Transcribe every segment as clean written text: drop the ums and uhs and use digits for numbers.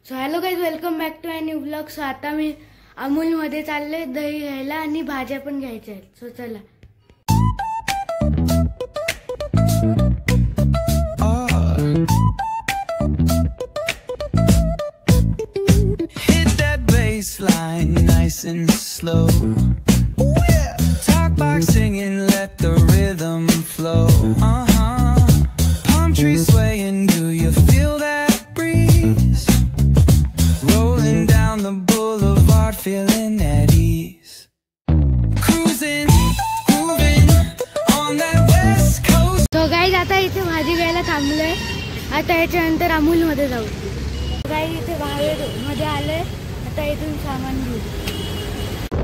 So hello guys, welcome back to my new blog. So आता मी अमूलमध्ये चालले दही घ्यायला आणि भाज्या पण घ्यायच्या आहेत. सो चला. Baseline nice and slow. Talk box singing, let the rhythm flow. Palm trees swaying, do you feel that breeze? Rolling down the boulevard, feeling at ease. Cruising, grooving on that west coast. So guys, आता इथे भाजी घ्यायला थांबलोय. आता याच्यानंतर अमूलमध्ये जाऊ. Guys, इथे बाहेर मध्ये आलोय. आता इथून सामान घेऊ.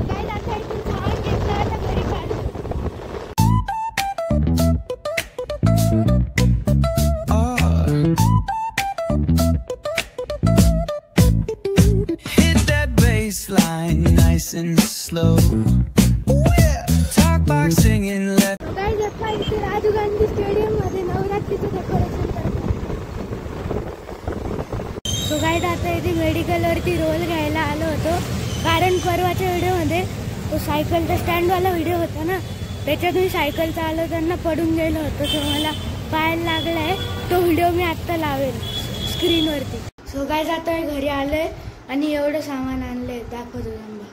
गाईज, आता इथून सामान घेतलं. आता घरी काढू. Hit that baseline nice and slow. Talk box singing, let. Guys, आता इथे राजीव गांधी स्टेडियम मध्ये नवरात्रीचं डेकोरेशन करतात. सो गाईज, आता इथे मेडिकलवरती रोल घ्यायला आलो होतो. कारण परवाच्या व्हिडिओमध्ये तो सायकलचा स्टँडवाला व्हिडिओ होता ना, त्याच्यात मी सायकल चालवताना पडून गेलो होतो. सो मला पायाला लागलाय. तो व्हिडिओ मी आत्ता लावेल स्क्रीनवरती. सो गाईज, आता मी घरी आलोय आणि एवढं सामान आणलंय, दाखवतो थांबा.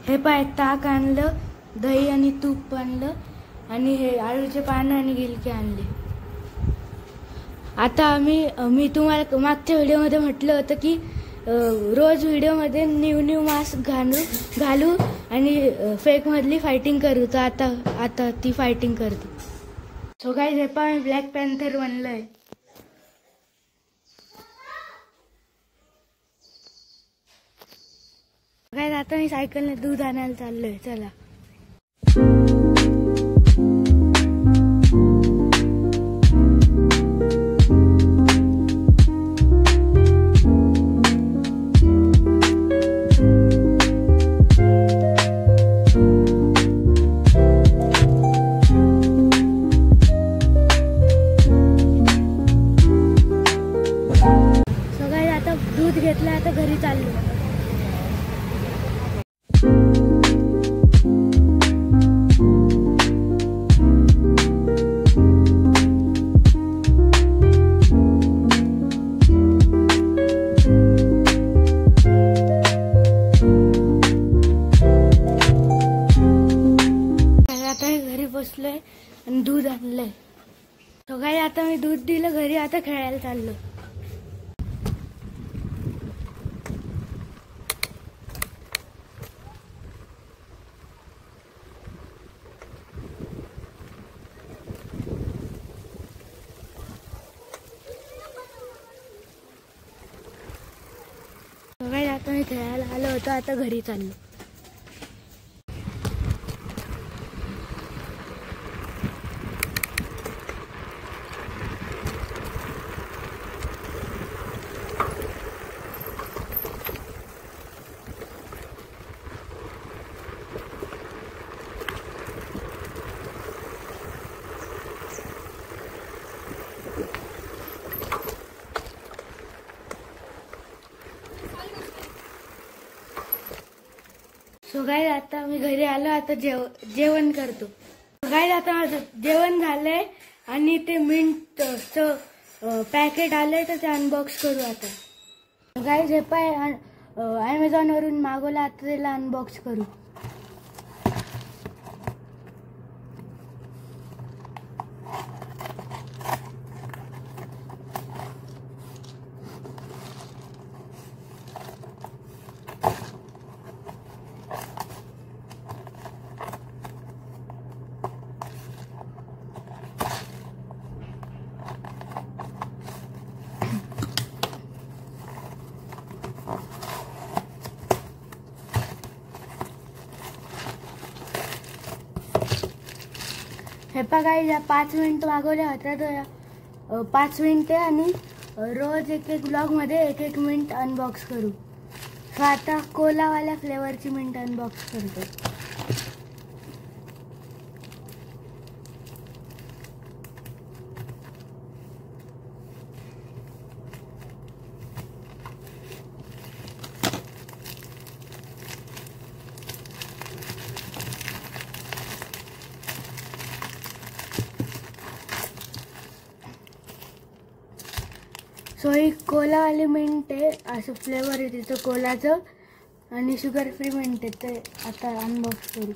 हे पाय, ताक आणलं, दही आणि तूप आणलं आणि हे आळूचे पानं आणि गिलके आणले. आता मी तुम्हाला मागच्या व्हिडिओमध्ये म्हटलं होतं की रोज व्हिडिओमध्ये न्यू मास्क घालू आणि फेकमधली फायटिंग करू. तर आता ती फायटिंग करते. सो गाईज, हे पहा, मी ब्लॅक पॅन्थर बनलोय. गाईज, आता मी सायकलने दूध आणायला चाललोय. चला. दूध घेतलं, आता घरी चाललो. आता मी घरी बसलोय आणि दूध आणलंय. सकाळी आता मी दूध दिलं घरी. आता खेळायला चाललो. आता मी खेळायला आलो होतो. आता घरी चाललो. सो गाईज, आता मी घरी आलो. आता जेवण करतो. गाईज, आता माझं जेवण झालंय आणि ते मिंटचं पॅकेट आलंय, तर ते अनबॉक्स करू आता. गाईज, हे पाय, ॲमेझॉनवरून मागवलं. आता त्याला अनबॉक्स करू. हे बघा, या 5 मिनिटं मागवल्या होत्या. तर 5 मिनिटे आणि रोज एक ब्लॉगमध्ये एक मिनिट अनबॉक्स करू. सो आता कोलावाल्या फ्लेवरची मिंट अनबॉक्स करतो. सो ही कोलावाली मिंट आहे, असं फ्लेवर आहे तिचं कोलाचं आणि शुगर फ्री मिंट आहे. ते आता अनबॉक्स करू.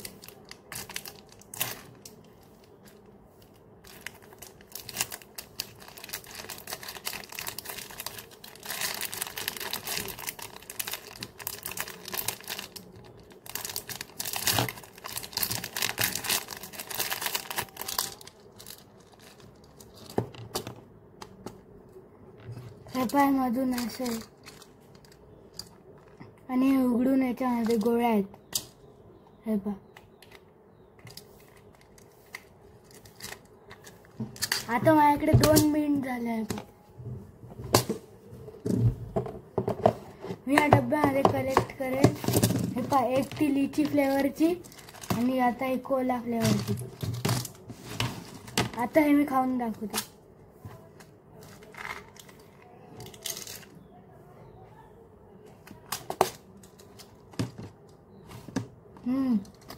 हे पाय मधून असं आहे आणि हे उघडून याच्यामध्ये गोळ्या आहेत. हे पा आता माझ्याकडे 2 मिनिट झाले आहे. मी या डब्यामध्ये कलेक्ट करेल. हे पा एक ती लिची फ्लेवरची आणि आता एक कोला फ्लेवरची. आता हे मी खाऊन दाखवते.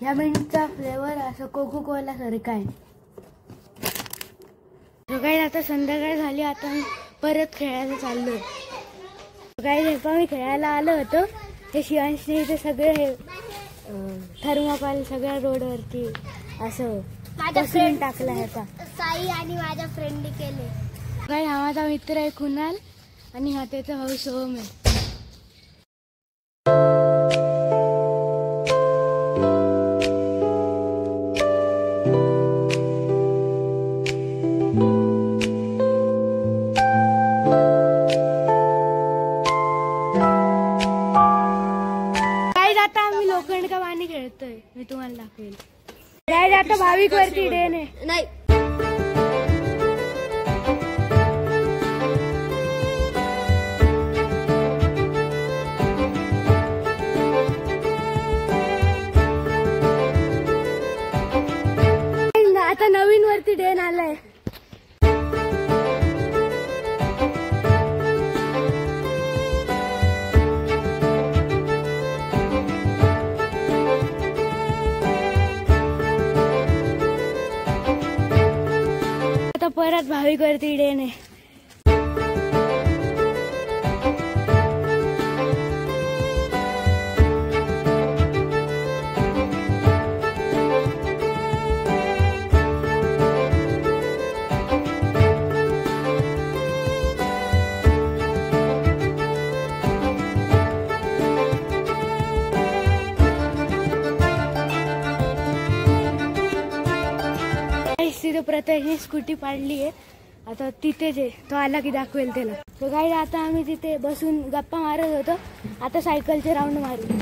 या मिंटचा फ्लेवर असं कोको कोला सारखा आहे. सकाळी आता संध्याकाळ झाली. आता मी परत खेळायला चाललोय. सकाळी जेव्हा मी खेळायला आलो होतो हे शिवांशने इथे सगळे हे थर्मोकॉल सगळ्या रोडवरती असं पसरून टाकलं आहे. आता साई आणि माझ्या फ्रेंडने केले. सकाळी हा माझा मित्र आहे कुणाल आणि हा त्याचा भाऊ सोहम आहे. आता आम्ही लोखंड का पाणी खेळतोय. मी तुम्हाला दाखवेल. काय आता भाविक वरती डे नाही. आता नवीन वरती डे आलाय. परत भाविक वरती डे ने. तिथे प्रत्येकाने स्कूटी पाडली आहे. आता तिथेच आहे. तो आला की दाखवेल त्याला. तो काय आता आम्ही तिथे बसून गप्पा मारत होतो. आता सायकलचे राऊंड मारू.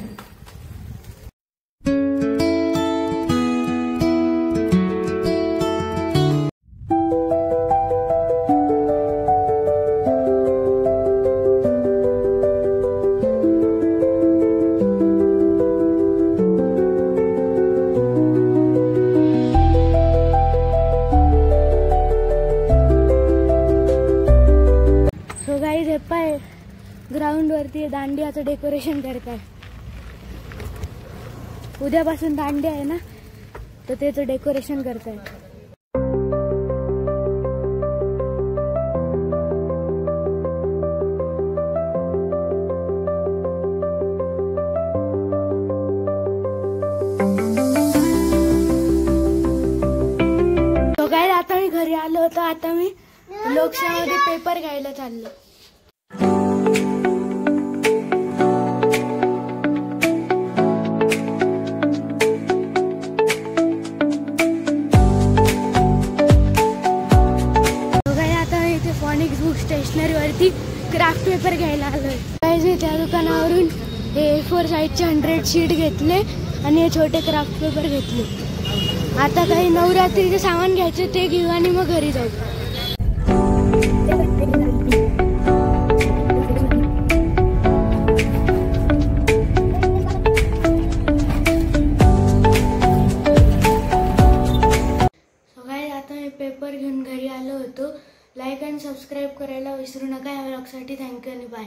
ग्राउंड वरती दांडियाचं डेकोरेशन करतात. उद्यापासून दांडिया आहे ना, तर त्याचं डेकोरेशन करतात. तो काय आता मी घरी आलो होतो. आता मी लोकशाहीमध्ये पेपर घ्यायला चाललो. बुक स्टेशनरी वरती क्राफ्ट पेपर घ्यायला आलोय. त्या दुकानावरून हे A4 साईजचे 100 शीट घेतले आणि हे छोटे क्राफ्ट पेपर घेतले. आता काही नवरात्रीचे सामान घ्यायचे ते घेऊ आणि मग घरी जाऊ. आता मी पेपर घेऊन घरी आलो होतो. लाईक आणि सबस्क्राईब करायला विसरू नका. या व्लॉगसाठी थँक्यू आणि बाय.